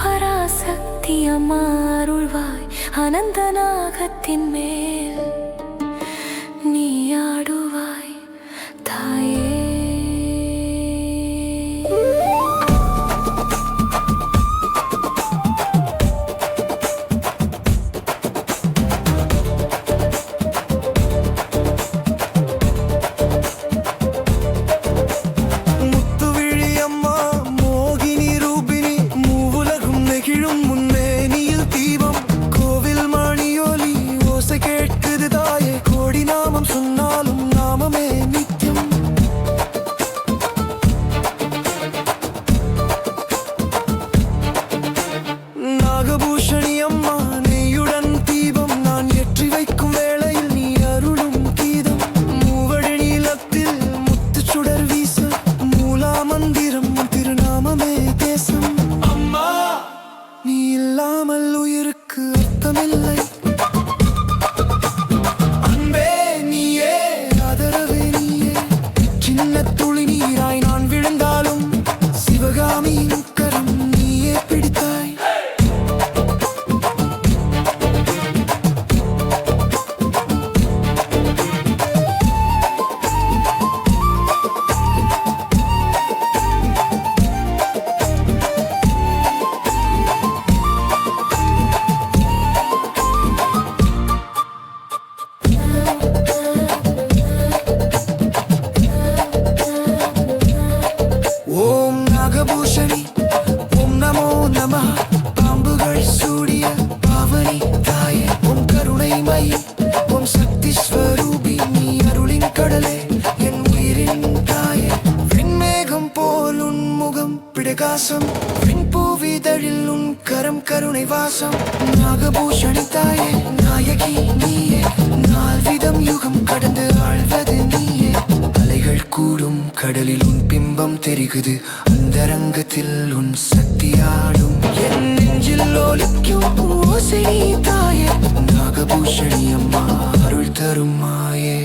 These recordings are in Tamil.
பராசக்தி அம்மா அருள்வாய் அனந்த நாகத்தின் மேல் நீ ஆடுவாய் தாயே. பூவிதழில் உன் கரம் கருணை வாசம். நாகபூஷணி தாயே நாயகி நீயே, நால்விதம் யுகம் கடந்து ஆழ்வது நீயே. அலைகள் கூடும் கடலில் உன் பிம்பம் தெரிகுது, அந்தரங்கத்தில் உன் சக்தியாடும். என் நெஞ்சில் ஒலிக்கும் ஓசை தாயே, நாகபூஷணி அம்மா அருள் தரும் மாயே.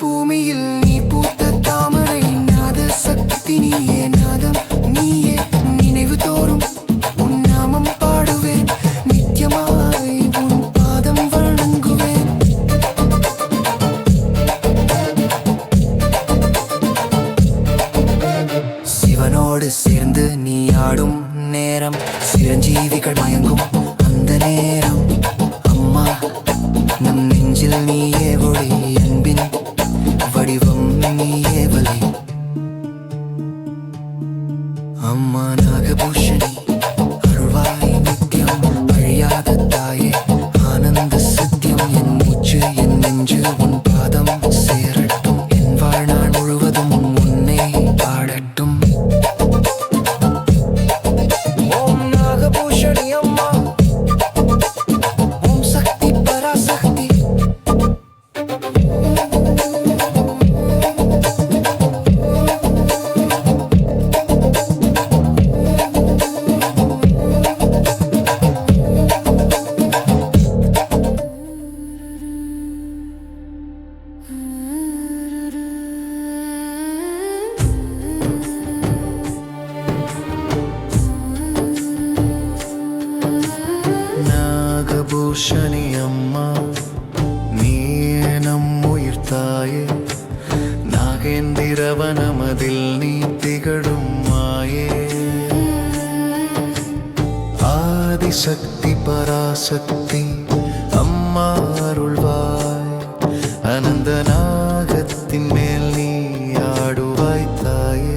பூமியில் நீ பூத்த தாமரை, நாத சக்தி நீயே, நாதம் நீயே. நினைவு தோறும் உன் நாமம் பாடுவேன், நித்தியமாய் உன் பாதம் வணங்குவேன். சிவனோடு சேர்ந்து நீ ஆடும் நேரம், சிரஞ்சீவிகள் மயங்கும் அந்த நேரம். அம்மா நம் நெஞ்சில் நீயே ஒளி, அன்பின் வடிவம் நீயே வலை. அம்மா நாகபூஷணி அருள்வாய் நித்தியம், அழியாத தாயே ஆனந்த சத்தியம். என் மூச்சு என் நெஞ்சு உன் பாதம் சேரட்டும், என் வாழ்நாள் முழுவதும் உன்னை பாடட்டும். ஓம் நாகபூஷணி அம்மா, ஓம் சக்தி பராசக்தி. நாகபூஷணி அம்மா நீயே நம்முயிர் தாயே, நாகேந்திரவனமதில் நீ திகழும் மாயே. ஆதிசக்தி பராசக்தி அம்மா அருள்வாய், அனந்த நாகத்தின் மேல் நீ ஆடுவாய் தாயே.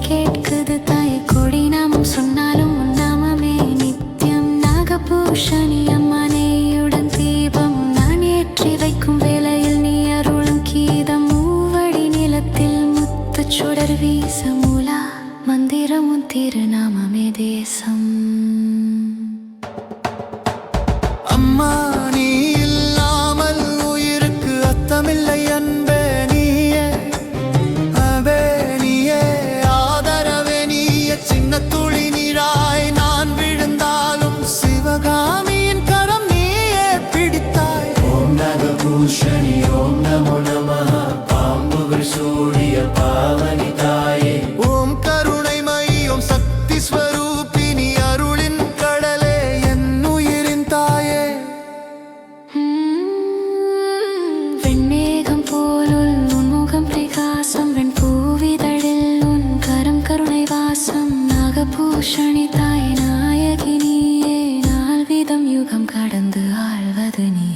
கேட்குது தாயே, கொடி நாமம் சொன்னாலும் உன் நாமமே நித்தியம். நாகபூஷணி அம்மா நெய்யுடன் தீபம் சர்வீசமூலா மந்திரமுன் திருநாமமே தேசம். அம்மா நீ இல்லாமல் உயிருக்கு அர்த்தமில்லை அன்பே நீயே அபே நீயே ஆதரவே நீயே சின்ன துளி நீராய் நான் விழுந்தாலும் சிவகாமியின் கரம் நீயே பிடித்தாய். ஓம் நாகபூஷணி ஓம் நமோ நமः பாம்புகள் சூடிய பாவனி தாயே. ஓம் கருணைமயி ஓம் சக்தி ஸ்வரூபினி அருளின் கடலே என் உயிரின் தாயே. வெண்மேகம் போலுள் உன் முகம் பிரகாசம் வெண்பூவிதழில் உன் கரம் கருணை வாசம். நாகபூஷணி தாய் நாயகி நீயே நால்விதம் யுகம் கடந்து ஆழ்வது நீயே.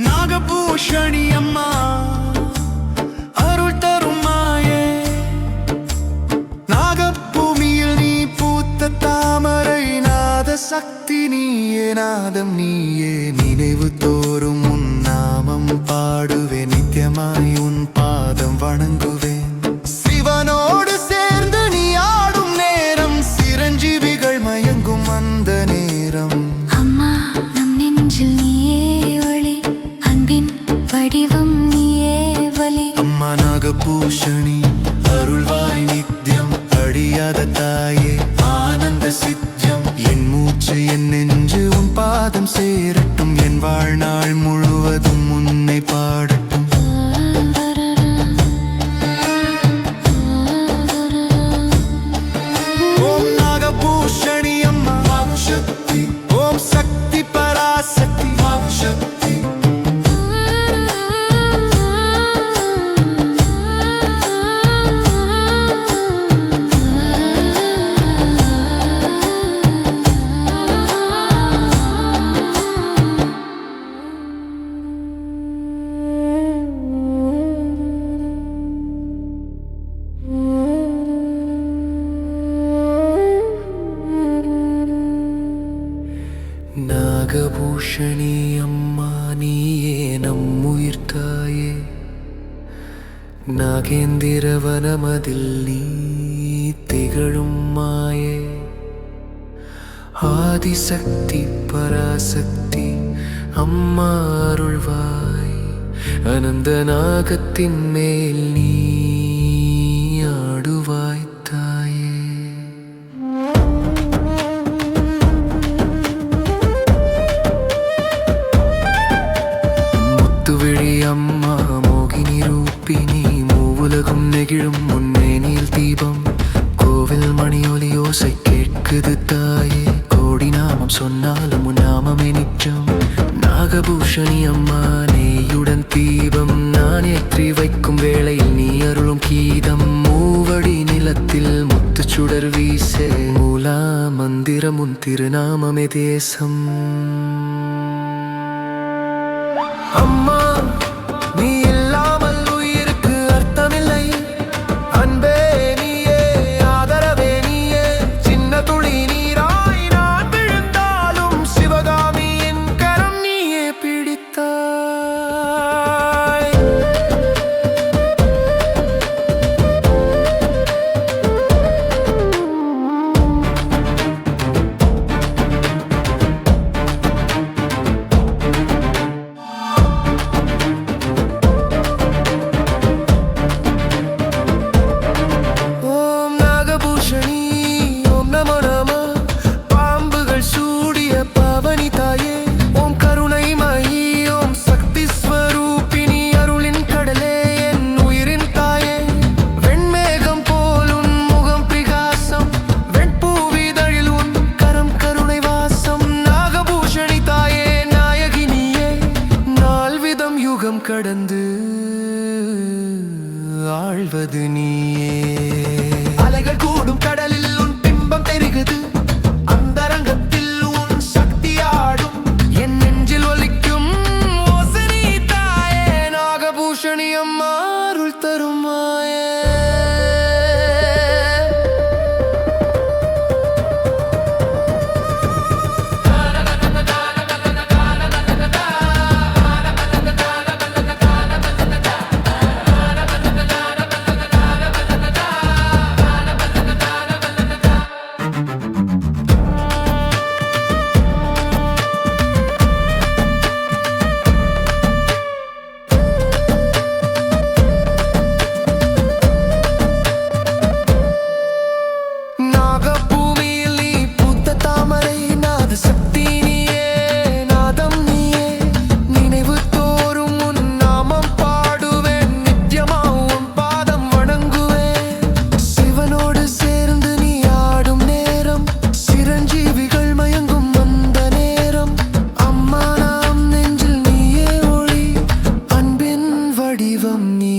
நாகபூஷணி அம்மா அருள் தரும் மாயே. நாகபூமியில் நீ பூத்த தாமரை நாத சக்தி நீயே நாதம் நீயே. நினைவு தோறும் உன் நாமம் பாடுவேன் நித்தியமாய் உன் பாதம் வணங்குவேன். சிவனோடு சேர்ந்து நீ ஆடும் நேரம் சிரஞ்சீவிகள் மயங்கும் அந்த நேரம். அம்மா நம் நெஞ்சில் நீயே ஒளி அன்பின் வடிவம் நீயே வலி. அம்மா நாகபூஷணி அருள்வாய் நித்யம் அழியாத தாயே ஆனந்த சித்தியம். என் மூச்சு என் நெஞ்சு உன் பாதம் சேரட்டும் என் வாழ்நாள் முழுவதும் உன்னை பாடட்டும். ஓம் நாகபூஷணி அம்மா சக்தி ஓம் சக்தி பராசக்தி சக்தி. நாகபூஷணி அம்மா நீயே நம்முயிர் தாயே. நாகேந்திர வனமதில் நீ திகழும் மாயே. ஆதிசக்தி பராசக்தி அம்மா அருள்வாய். அனந்த நாகத்தின் மேல் நீ ஆடுவாய் தாயே. முத்துவிழி அம்மா மோகினி ரூபினி மூவுலகும் நெகிழும் முன்னேனில் தீபம். கோவில் மணியொலி யோசை கேட்குது தாயே. கோடி நாமம் சொன்னாலும் உன் நாமமே நிற்கும். நாகபூஷணி அம்மா நெய்யுடன் தீபம் நான் ஏற்றி வைக்கும் வேளையில் நீ அருளும் கீதம். மூவடி நிலத்தில் முத்துச்சுடர் வீச மூலா மந்திரம் உன் திருநாமமே தேசம். அம்மா நீ இல்லாமல் உயிருக்கு அர்த்தமில்லை அன்பே நீயே ஆதரவே நீயே. சின்ன துளி நீராய் நான் விழுந்தாலும் சிவகாமியின் கரம் நீயே பிடித்தாய். வாழ்வது நீயே. அலைகள் கூடும் கடலில் உன் பிம்பம் தெரிகிறது, அந்தரங்கத்தில் உன் சக்தி ஆடும். என் நெஞ்சில் ஒலிக்கும் ஓசனி தாயே, நாகபூஷணி அம்மா அருள் தருமாயே. நாகபூமியில் நீ பூத்த தாமரை, நாத சக்தி நீயே, நாதம் நீயே. நினைவு தோறும் உன் நாமம் பாடுவேன், நித்யமா உன் பாதம் வணங்குவேன். சிவனோடு சேர்ந்து நீ ஆடும் நேரம், சிரஞ்சீவிகள் மயங்கும் அந்த நேரம். அம்மா நாம் நெஞ்சில் நீயே ஒளி, அன்பின் வடிவம் நீ.